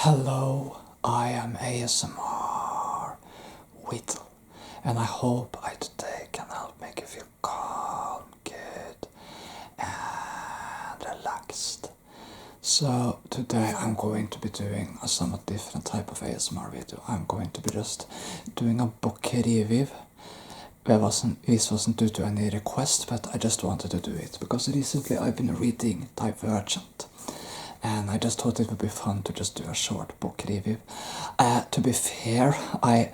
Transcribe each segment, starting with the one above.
Hello, I am ASMR Whittle, and I hope I today can help make you feel calm, good, and relaxed. So today I'm going to be doing a somewhat different type of ASMR video. I'm going to be just doing a book review. This wasn't due to any request, but I just wanted to do it because recently I've been reading Divergent. And I just thought it would be fun to just do a short book review. To be fair, I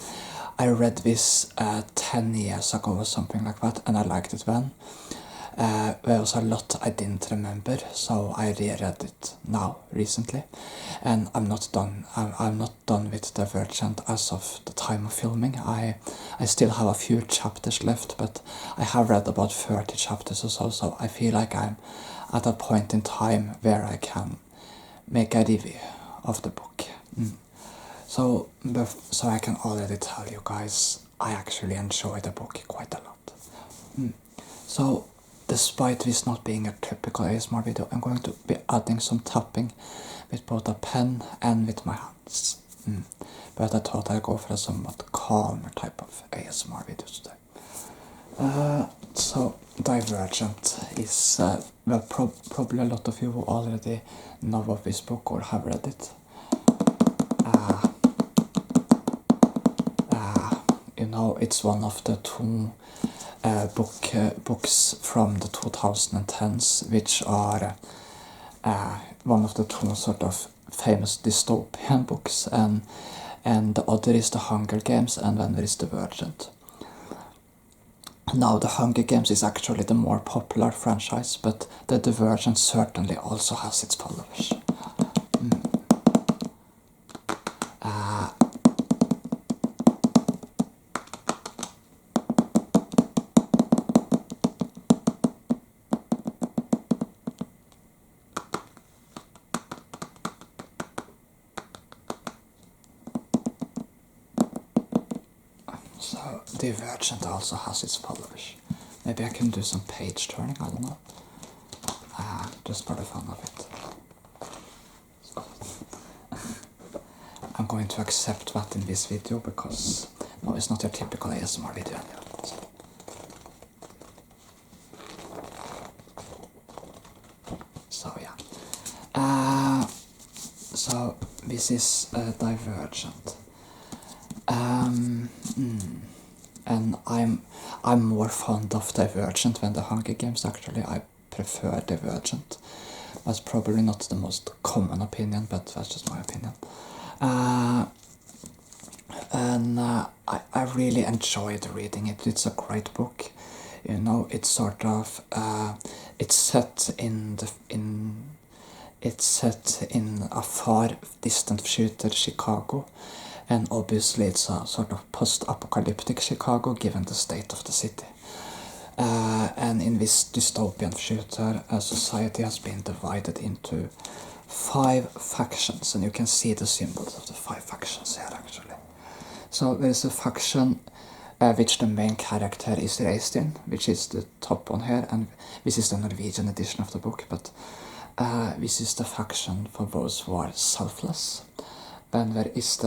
read this 10 years ago or something like that, and I liked it then. There was a lot I didn't remember, so I reread it now recently, and I'm not done. I'm not done with Divergent as of the time of filming. I still have a few chapters left, but I have read about 30 chapters or so. So I feel like I'm at a point in time where I can make a review of the book. So I can already tell you guys, I actually enjoy the book quite a lot. So despite this not being a typical ASMR video, I'm going to be adding some tapping with both a pen and with my hands. But I thought I'd go for a somewhat calmer type of ASMR video today. So Divergent is, well, probably a lot of you who already know of this book or have read it. You know, it's one of the two books from the 2010s, which are one of the two sort of famous dystopian books, and the other is the Hunger Games, and then there is Divergent. Now, the Hunger Games is actually the more popular franchise, but the Divergent certainly also has its followers. So Divergent also has its followers. Maybe I can do some page turning, I don't know. Just for the fun of it. So I'm going to accept that in this video because, no, it's not your typical ASMR video anyway. So yeah. So this is Divergent. And I'm more fond of Divergent than the Hunger Games. Actually, I prefer Divergent. That's probably not the most common opinion, but that's just my opinion. I really enjoyed reading it. It's a great book. You know, it's sort of it's set in a far distant future Chicago. And obviously it's a sort of post-apocalyptic Chicago given the state of the city. And in this dystopian future, society has been divided into 5 factions, and you can see the symbols of the 5 factions here actually. So there's a faction which the main character is raised in, which is the top one here, and this is the Norwegian edition of the book, but this is the faction for those who are selfless. Then there is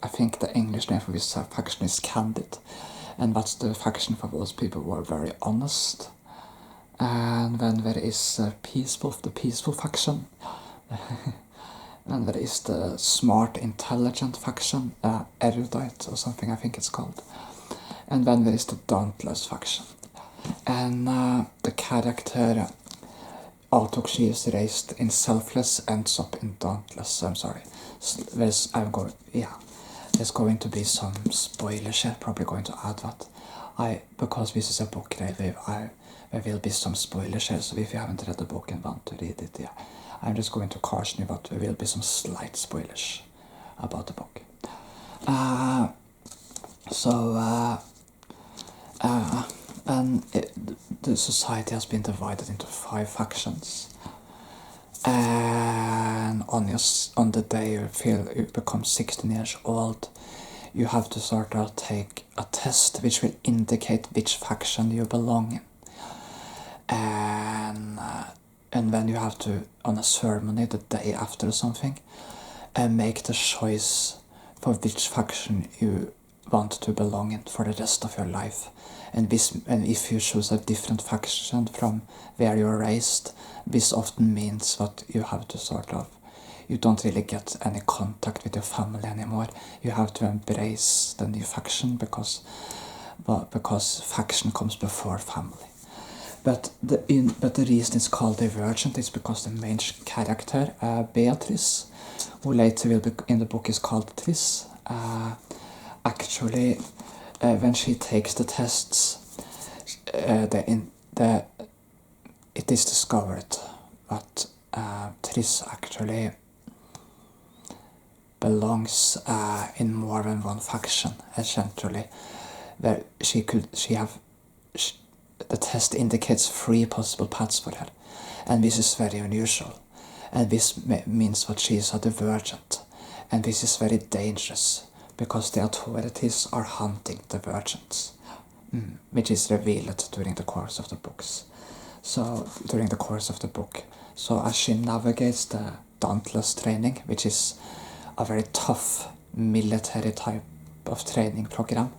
I think the English name for this faction is Candid, and that's the faction for those people who are very honest. And then there is the peaceful faction. And there is the smart, intelligent faction, erudite or something I think it's called. And then there is the dauntless faction. And the character, although she is raised in selfless, ends up in dauntless. I'm sorry. There's going to be some spoilers here. Probably going to add that. Because this is a book review, there will be some spoilers here. So if you haven't read the book and want to read it, I'm just going to caution you that there will be some slight spoilers about the book. The society has been divided into 5 factions. And on the day you become 16 years old, you have to sort of take a test which will indicate which faction you belong in. And then you have to, on a ceremony the day after or something, make the choice for which faction you want to belong in for the rest of your life. And if you choose a different faction from where you were raised, this often means that you have to sort of, you don't really get any contact with your family anymore. You have to embrace the new faction because faction comes before family. But the reason it's called Divergent is because the main character, Beatrice, who later will be in the book is called Triss, actually, when she takes the tests, it is discovered that Triss actually belongs in more than one faction, essentially. Where the test indicates 3 possible paths for her, and this is very unusual. And this means that she is a divergent, and this is very dangerous because the authorities are hunting divergents, which is revealed during the course of the books. So so as she navigates the Dauntless training, which is a very tough military type of training program,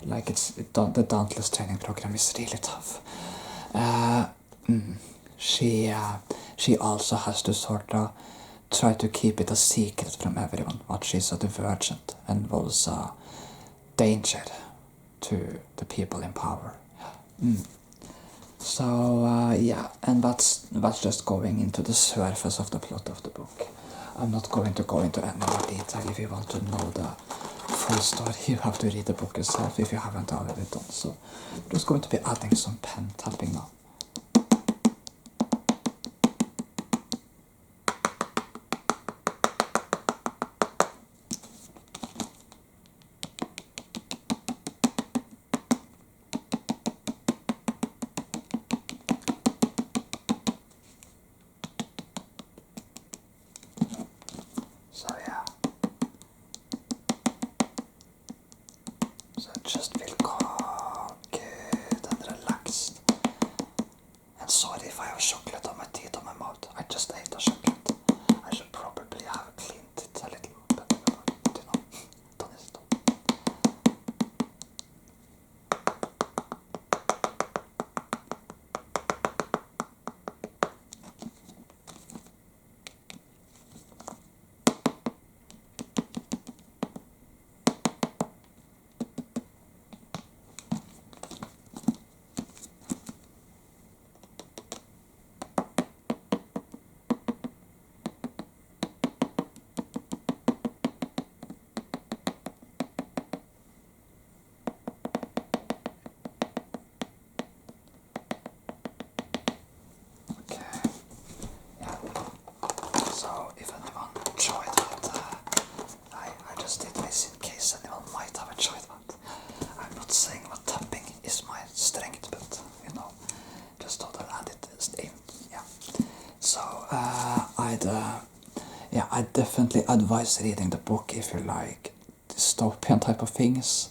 like the Dauntless training program is really tough. She also has to sort of try to keep it a secret from everyone what she's a divergent, and was a danger to the people in power. So yeah, and that's just going into the surface of the plot of the book. I'm not going to go into any more detail. If you want to know the full story, you have to read the book yourself if you haven't already done so. I'm just going to be adding some pen tapping now. So yeah. So just feel calm, good and relaxed. And sorry if I have chocolate on my teeth or my mouth. I just ate a chocolate. I should probably have cleaned it a little better, but you know, done is done. So if anyone enjoyed it, I just did this in case anyone might have enjoyed that. I'm not saying that tapping is my strength, but you know, just thought I'd add it in. Yeah. So I'd definitely advise reading the book if you like dystopian type of things,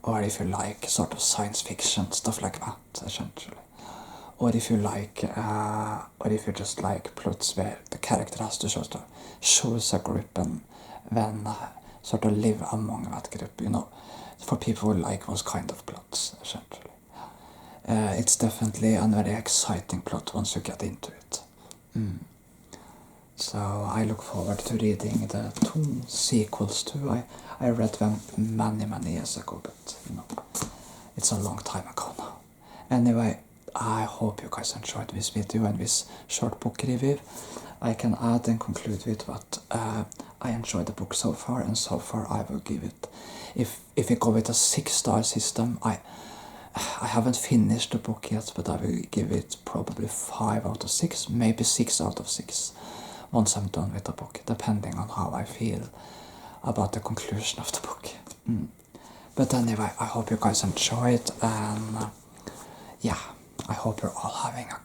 or if you like sort of science fiction stuff like that, essentially. Or if you just like plots where the character has to sort of choose a group and then sort of live among that group, you know, for people who like those kind of plots, essentially. It's definitely a very exciting plot once you get into it. So I look forward to reading the 2 sequels too. I read them many years ago, but you know, it's a long time ago now. Anyway, I hope you guys enjoyed this video and this short book review. I can add and conclude with that I enjoyed the book so far, and so far I will give it, if we go with a 6-star system, I haven't finished the book yet, but I will give it probably 5 out of 6, maybe 6 out of 6 once I'm done with the book, depending on how I feel about the conclusion of the book. But anyway, I hope you guys enjoyed, and yeah, I hope you're all having a